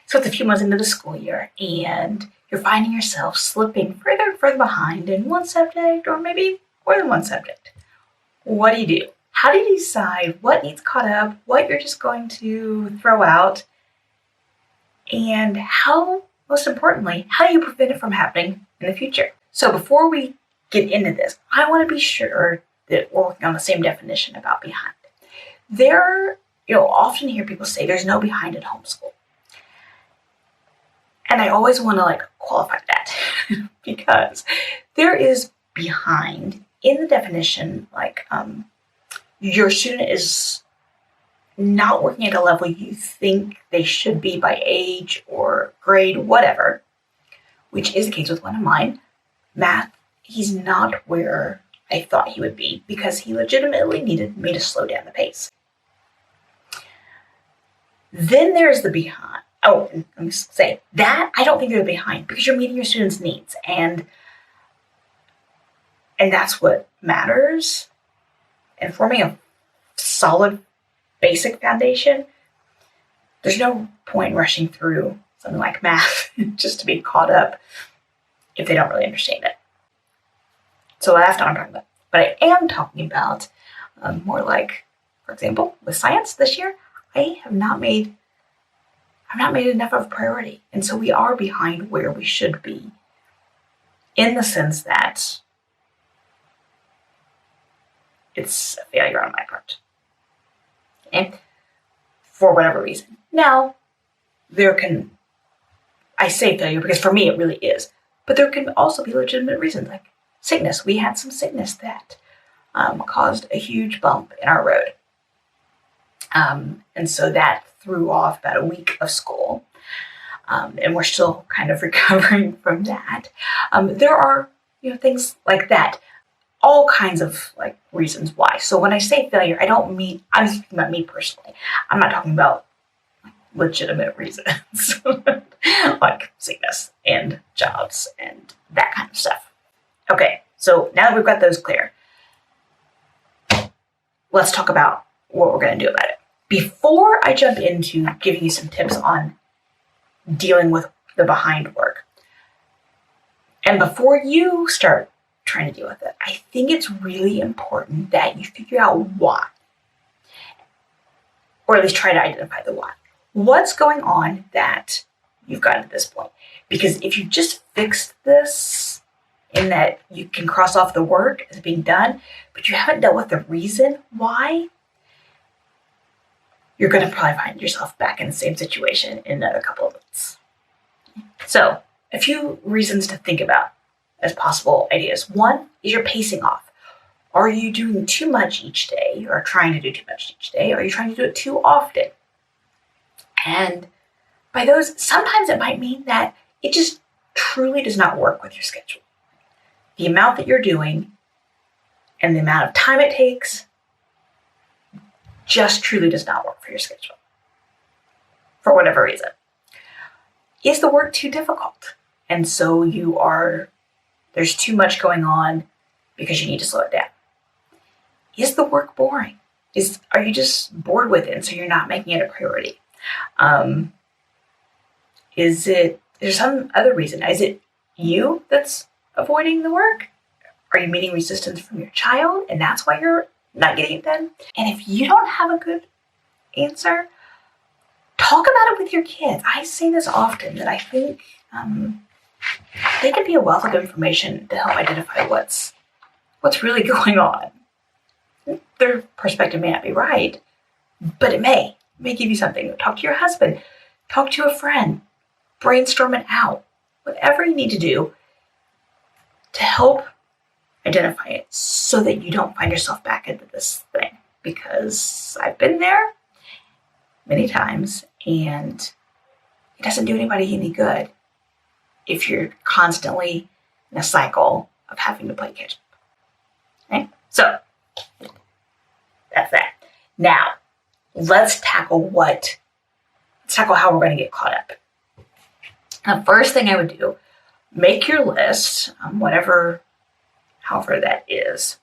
So it's a few months into the school year, and you're finding yourself slipping further and further behind in one subject, or maybe more than one subject. What do? How do you decide what needs caught up, what you're just going to throw out, and how, most importantly, how do you prevent it from happening in the future? So before we get into this, I want to be sure that we're working on the same definition about behind. Often hear people say there's no behind in homeschool. And I always want to qualify that because there is behind in the definition, your student is not working at a level you think they should be by age or grade, whatever, which is the case with one of mine. Math, he's not where I thought he would be because he legitimately needed me to slow down the pace. Then there's the behind. Oh, let me say that I don't think they're behind because you're meeting your students' needs, and that's what matters. And forming a solid basic foundation, there's no point rushing through something like math just to be caught up if they don't really understand it. So that's not what I'm talking about. But I am talking about more like, for example, with science this year, I have not made enough of a priority. And so we are behind where we should be in the sense that it's a failure on my part. Okay? For whatever reason. Now, I say failure because for me it really is, but there can also be legitimate reasons like sickness. We had some sickness that caused a huge bump in our road. And so that threw off about a week of school. And we're still kind of recovering from that. There are, things like that. All kinds of reasons why. So when I say failure, I'm speaking about me personally. I'm not talking about legitimate reasons like sickness and jobs and that kind of stuff. Okay, so now that we've got those clear, let's talk about what we're going to do about it. Before I jump into giving you some tips on dealing with the behind work, and before you start trying to deal with it, I think it's really important that you figure out why, or at least try to identify the why. What's going on that you've gotten to this point? Because if you just fix this in that you can cross off the work as being done, but you haven't dealt with the reason why, you're going to probably find yourself back in the same situation in another couple of months. So, a few reasons to think about as possible ideas. One is you're pacing off. Are you doing too much each day or trying to do too much each day? Or are you trying to do it too often? And by those, sometimes it might mean that it just truly does not work with your schedule. The amount that you're doing and the amount of time it takes just truly does not work for your schedule for whatever reason. Is the work too difficult? And so there's too much going on because you need to slow it down. Is the work boring? Are you just bored with it and so you're not making it a priority? Is there some other reason? Is it you that's avoiding the work? Are you meeting resistance from your child and that's why you're not getting it done? And if you don't have a good answer, talk about it with your kids. I say this often that I think they can be a wealth of information to help identify what's really going on. Their perspective may not be right, but it may give you something. Talk to your husband, talk to a friend, brainstorm it out. Whatever you need to do to help identify it so that you don't find yourself back into this thing. Because I've been there many times and it doesn't do anybody any good if you're constantly in a cycle of having to play catch up. Okay? So that's that. Now, let's tackle how we're going to get caught up. The first thing I would do, make your list, however that is,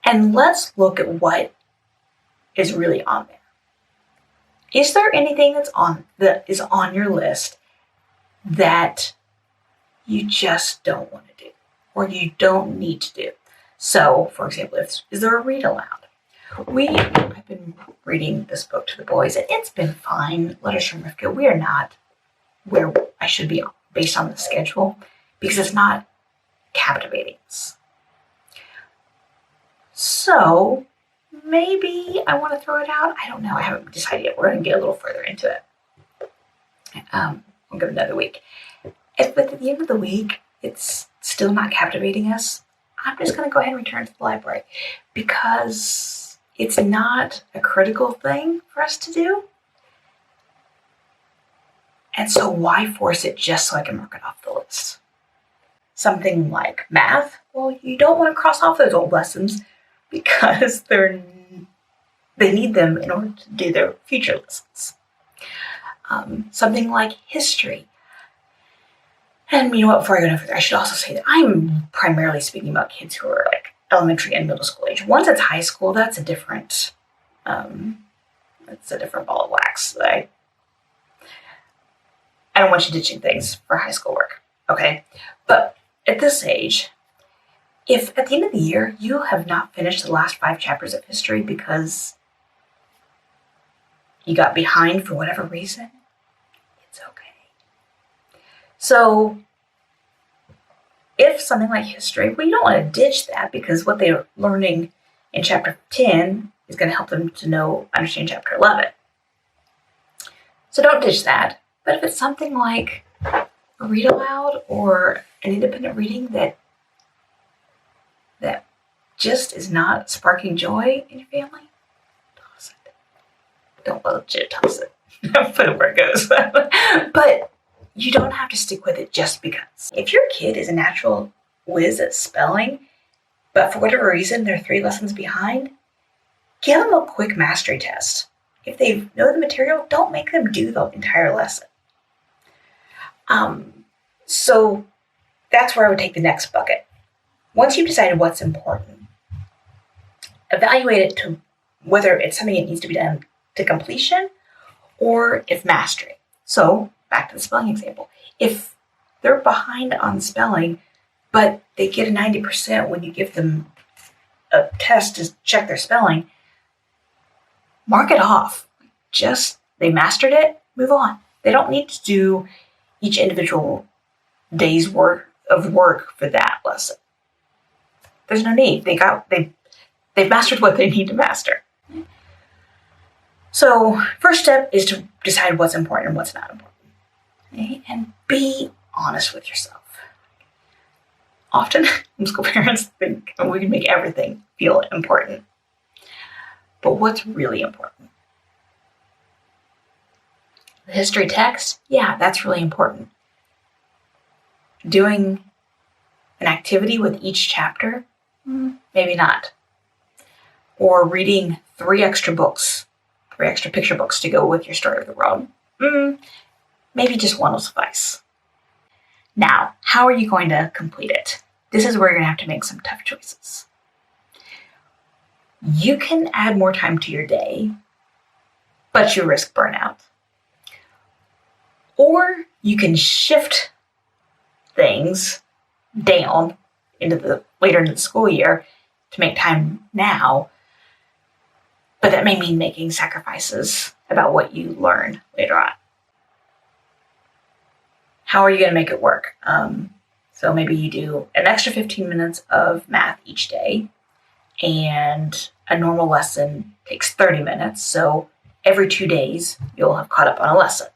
and let's look at what is really on there. Is there anything that is on your list that you just don't want to do or you don't need to do? So, for example, is there a read aloud? I've been reading this book to the boys, and it's been fine. Letters from Rivka. We are not where I should be based on the schedule because it's not captivating us. So maybe I want to throw it out. I don't know. I haven't decided yet. We're going to get a little further into it. We'll give it another week. If at the end of the week it's still not captivating us, I'm just going to go ahead and return to the library because it's not a critical thing for us to do. And so why force it just so I can mark it off the list? Something like math, well, you don't want to cross off those old lessons because they need them in order to do their future lessons. Something like history. And you know what, before I go no further, I should also say that I'm primarily speaking about kids who are like elementary and middle school age. Once it's high school, that's a different ball of wax. I don't want you ditching things for high school work, okay? But at this age, if at the end of the year you have not finished the last 5 chapters of history because you got behind for whatever reason, it's okay. So if something like history, well, you don't want to ditch that because what they're learning in chapter 10 is going to help them to understand chapter 11. So don't ditch that. But if it's something like a read aloud or an independent reading that just is not sparking joy in your family, toss it. Don't legit toss it. Put it where it goes. But you don't have to stick with it just because. If your kid is a natural whiz at spelling, but for whatever reason they're 3 lessons behind, give them a quick mastery test. If they know the material, don't make them do the entire lesson. So that's where I would take the next bucket. Once you've decided what's important, evaluate it to whether it's something that needs to be done to completion or if mastery. So back to the spelling example. If they're behind on spelling, but they get a 90% when you give them a test to check their spelling, mark it off. They mastered it, move on. They don't need to do each individual day's worth of work for that lesson. There's no need. They've mastered what they need to master. So first step is to decide what's important and what's not important. Okay? And be honest with yourself. Often, homeschool parents think we can make everything feel important. But what's really important? The history text, yeah, that's really important. Doing an activity with each chapter, maybe not. Or reading 3 extra picture books to go with your story of the world, maybe just 1 will suffice. Now, how are you going to complete it? This is where you're going to have to make some tough choices. You can add more time to your day, but you risk burnout. Or you can shift things down later into the school year to make time now, but that may mean making sacrifices about what you learn later on. How are you going to make it work? So maybe you do an extra 15 minutes of math each day, and a normal lesson takes 30 minutes. So every 2 days, you'll have caught up on a lesson,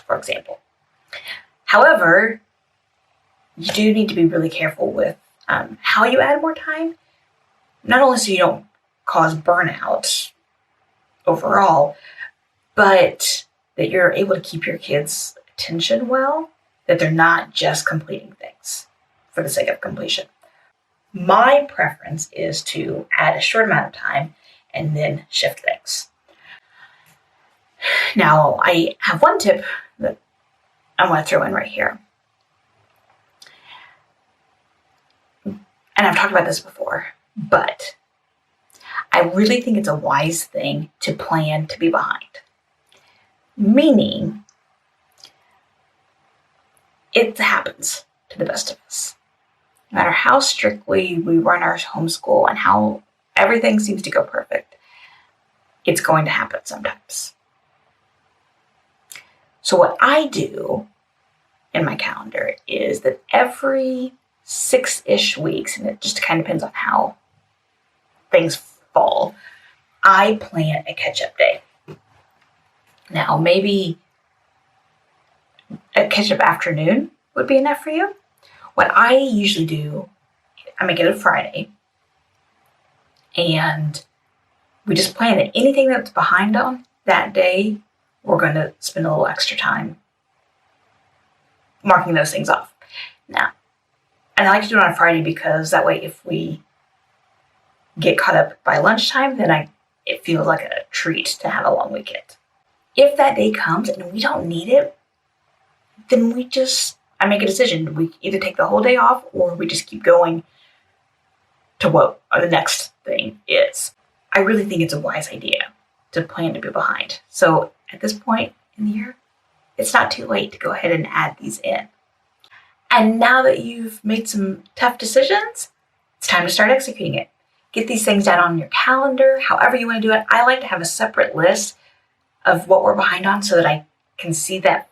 for example. However, you do need to be really careful with how you add more time, not only so you don't cause burnout overall, but that you're able to keep your kids' attention well, that they're not just completing things for the sake of completion. My preference is to add a short amount of time and then shift things. Now, I have one tip that I want to throw in right here. And I've talked about this before, but I really think it's a wise thing to plan to be behind. Meaning, it happens to the best of us. No matter how strictly we run our homeschool and how everything seems to go perfect, it's going to happen sometimes. So what I do in my calendar is that every 6-ish weeks, and it just kind of depends on how things fall, I plan a catch-up day. Now, maybe a catch-up afternoon would be enough for you. What I usually do, I make it a Friday, and we just plan that anything that's behind on that day, we're going to spend a little extra time marking those things off. Now, and I like to do it on a Friday because that way if we get caught up by lunchtime, then it feels like a treat to have a long weekend. If that day comes and we don't need it, then I make a decision. We either take the whole day off or we just keep going to what the next thing is. I really think it's a wise idea to plan to be behind. So at this point in the year, it's not too late to go ahead and add these in. And now that you've made some tough decisions, it's time to start executing it. Get these things down on your calendar, however you want to do it. I like to have a separate list of what we're behind on so that I can see that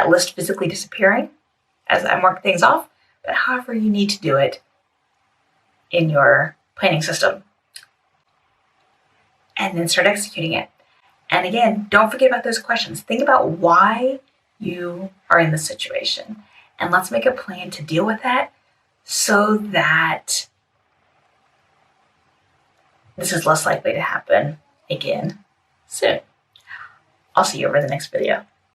list physically disappearing as I mark things off. But however you need to do it in your planning system. And then start executing it. And again, don't forget about those questions. Think about why you are in this situation. And let's make a plan to deal with that so that this is less likely to happen again soon. I'll see you over the next video.